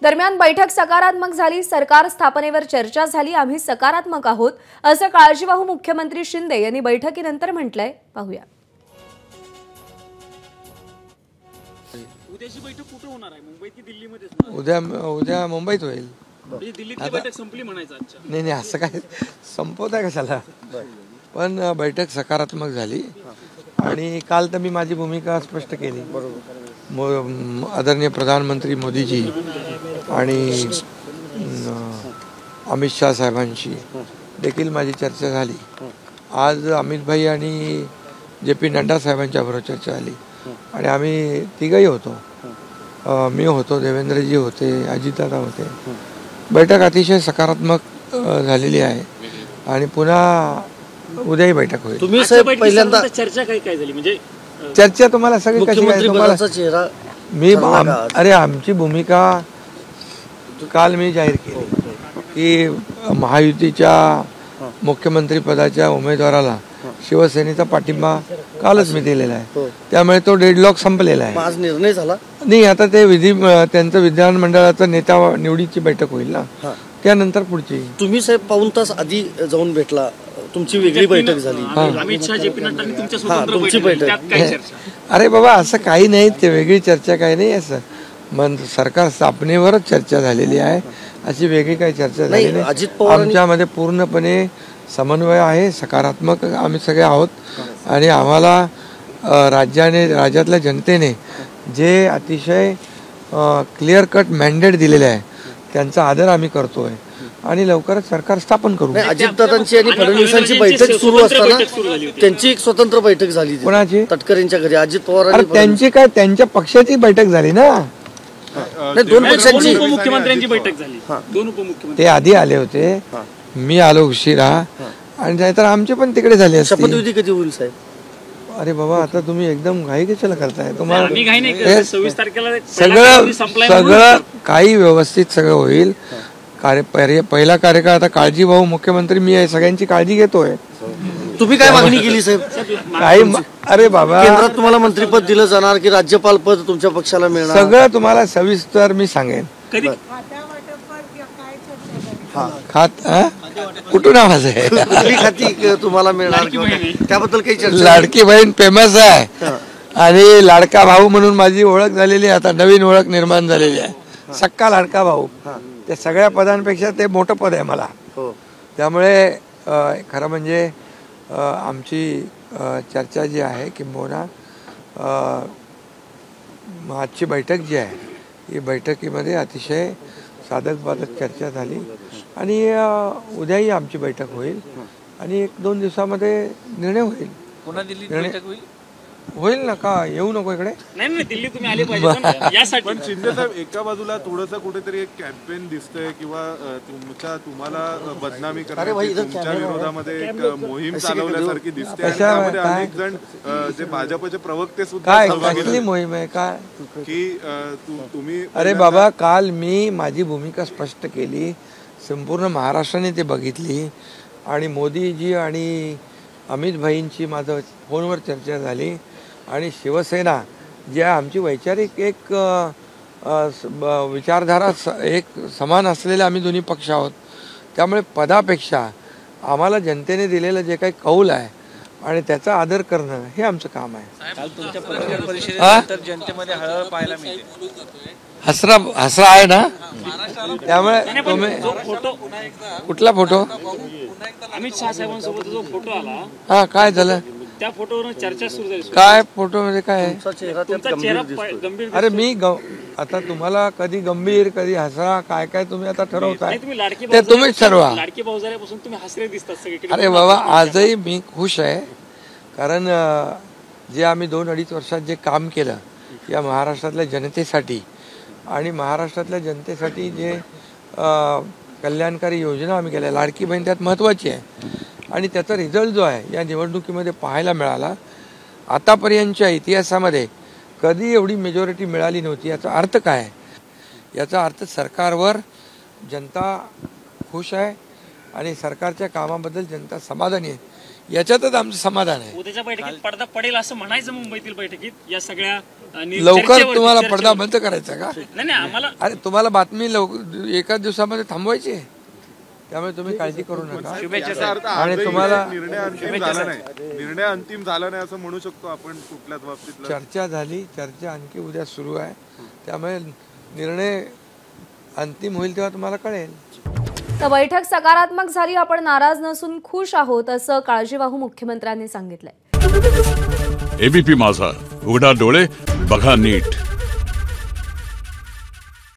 दरम्यान बैठक सकारात्मक झाली, सरकार स्थापनेवर चर्चा झाली, आम्ही सकारात्मक आहोत असं काळजीवाहू मुख्यमंत्री शिंदे यांनी बैठकीनंतर म्हटलंय. पाहूया. उद्याची बैठक कुठे होणार आहे? मुंबईत की दिल्लीमध्येच? उद्या मुंबईत होईल. दिल्लीतली बैठक संपली म्हणायचं आजच्या? नाही असं काय संपवताय कशाला. पण बैठक सकारात्मक झाली आणि काल तर मी माझी भूमिका स्पष्ट केली. आदरणीय प्रधानमंत्री मोदीजी आणि अमित शाह साहेबांशी देखील माझी चर्चा झाली. आज अमित भाई आणि JP नड्डा साहेबांच्या बरोबर चर्चा झाली आणि आम्ही तिघही होतो. मी होतो, देवेंद्रजी होते, अजितदादा होते. बैठक अतिशय सकारात्मक झालेली आहे आणि पुन्हा उद्याही बैठक होईल. तुम्ही साहेब पहिल्यांदा चर्चा काय झाली? म्हणजे चर्चा तुम्हाला सगळी कशी आहे तुम्हाला मी अरे आमची भूमिका काल मी जाहीर केली की महायुतीच्या मुख्यमंत्री पदाच्या उमेदवाराला शिवसेनेचा पाठिंबा कालच मी दिलेला आहे. त्यामुळे तो डेडलॉक संपलेला आहे. आज निर्णय झाला नाही. आता ते त्यांचं विधानमंडळाचं नेता निवडीची बैठक होईल ना, त्यानंतर पुढची. तुम्ही साहेब पाऊण तास आधी जाऊन भेटला, तुमची वेगळी बैठक झाली. अमित शाह JP नड्डा आणि तुमच्या स्वतंत्र बैठक, त्यात काय चर्चा? अरे बाबा असं काही नाही, ते वेगळी चर्चा काही नाही. असं मग सरकार स्थापनेवरच चर्चा झालेली आहे, अशी वेगळी काही चर्चा झाली नाही. अजित पवार आमच्यामध्ये पूर्णपणे समन्वय आहे, सकारात्मक आम्ही सगळे आहोत आणि आम्हाला राज्यातल्या जनतेने जे अतिशय क्लिअर कट मॅन्डेट दिलेले आहे त्यांचा आदर आम्ही करतोय आणि लवकरच सरकार स्थापन करू. अजितदादांची आणि फडणवीसांची बैठक सुरू असताना त्यांची एक स्वतंत्र बैठक झाली. कोणाची? तटकरेंच्या घरी. अजित पवार त्यांची काय, त्यांच्या पक्षाची बैठक झाली ना. दोन पक्षांची उपमुख्यमंत्र्यांची बैठक झाली. दोन उपमुख्यमंत्री ते आधी आले होते, मी आलो उशिरा आणि नाहीतर आमचे पण तिकडे झाले असते. शपथविधी कधी होईल साहेब? अरे बाबा आता तुम्ही एकदम घाई कशाला करताय? तुम्हाला 26 तारखेला सगळं काही व्यवस्थित सगळं होईल. पहिला कार्यकाळ आता काळजीवाहू मुख्यमंत्री मी आहे, सगळ्यांची काळजी घेतोय. तुम्ही काय मागणी केली साहेब? काही अरे बाबा केंद्रात तुम्हाला मंत्रीपद दिलं जाणार की राज्यपाल पद तुमच्या पक्षाला मिळणार? सगळं तुम्हाला सविस्तर मी सांगेन. खात कुठून आवाज आहे? खाती तुम्हाला मिळणार त्याबद्दल काही चर्चा? लाडकी बहीण फेमस आहे आणि लाडका भाऊ म्हणून माझी ओळख झालेली आहे. आता नवीन ओळख निर्माण झालेली आहे, सक्का लाडका भाऊ. ते सगळ्या पदांपेक्षा ते मोठं पद आहे मला. त्यामुळे खरं म्हणजे आमची चर्चा जी आहे किंबहुना आजची बैठक जी आहे ही बैठकीमध्ये अतिशय साधक बाधक चर्चा झाली आणि उद्याही आमची बैठक होईल आणि 1-2 दिवसामध्ये निर्णय होईल. पुन्हा दिल्लीत बैठक होईल ना. का येऊ नको इकडे? नाही दिल्ली तुम्ही आले पाहिजे यासाठी. पण शिंदे साहेब एका बाजूला थोडंसं कुठेतरी एक कॅम्पेन दिसतंय किंवा तुम्हाला बदनामी करण्याची तुमच्या विरोधामध्ये एक मोहीम चालवल्यासारखी दिसते आणि त्यामध्ये अनेक जण जे भाजपचे प्रवक्ते सुद्धा कसली मोहीम आहे काय की तुम्ही? अरे बाबा काल मी माझी भूमिका स्पष्ट केली, संपूर्ण महाराष्ट्राने ते बघितली आणि मोदीजी आणि अमित भाईंची माझं फोनवर चर्चा झाली आणि शिवसेना जी आहे आमची वैचारिक एक विचारधारा एक समान असलेले आम्ही दोन्ही पक्ष आहोत. त्यामुळे पदापेक्षा आम्हाला जनतेने दिलेलं जे काही कौल आहे आणि त्याचा आदर करणं हे आमचं काम आहे. जनतेमध्ये हळहळ पाहायला मिळते. हसरा आहे ना. त्यामुळे तुम्ही कुठला फोटो? अमित शाह साहेबांसोबत जो फोटो आला, हा काय झालं? त्या फोटोवर चर्चा सुरू झाली. काय फोटो मध्ये काय आहे? तुमचा चेहरा गंभीर. अरे मी आता तुम्हाला कधी गंभीर कधी हसरा काय काय तुम्ही आता ठरवताय ते तुम्हीच ठरवा. लाडकी भाऊजाऱ्यापासून तुम्ही हसरे दिसतात सगळीकडे. अरे बाबा आजही मी खुश आहे कारण जे आम्ही 2-2.5 वर्षात जे काम केलं या महाराष्ट्रातल्या जनतेसाठी आणि महाराष्ट्रातल्या जनतेसाठी जे कल्याणकारी योजना आम्ही केल्या, लाडकी बहीण त्यात महत्त्वाची आहे आणि त्याचा रिझल्ट जो आहे या निवडणुकीमध्ये पाहायला मिळाला. आतापर्यंतच्या इतिहासामध्ये कधी एवढी मेजॉरिटी मिळाली नव्हती. याचा अर्थ काय आहे? याचा अर्थ सरकारवर जनता खुश आहे आणि सरकारच्या कामाबद्दल जनता समाधानी आहे. याच्यातच आमचं समाधान आहे. उद्याच्या बैठकीत पडदा पडेल असं म्हणायचं मुंबईतील बैठकीत या सगळ्या लवकर चर्चेवरती- तुम्हाला चर्चेवर- पडदा बंद करायचा का? नाही आम्हाला अरे तुम्हाला बातमी एकाच दिवसामध्ये थांबवायची आहे, त्यामुळे तुम्ही काळजी करू नका. याचा अर्थ आणि आजही तुम्हाला निर्णय अंतिम झाला नाही, निर्णय अंतिम झाला नाही असं म्हणू शकतो आपण कुठल्याच बाबतीत. चर्चा झाली, चर्चा आणखी उद्या सुरू आहे, त्यामुळे निर्णय अंतिम होईल तेव्हा तुम्हाला कळेल. तर बैठक सकारात्मक झाली, आपण नाराज नसून खुश आहोत असं काळजीवाहू मुख्यमंत्र्यांनी सांगितलंय. एबीपी माझा, उघडा डोळे बघा नीट.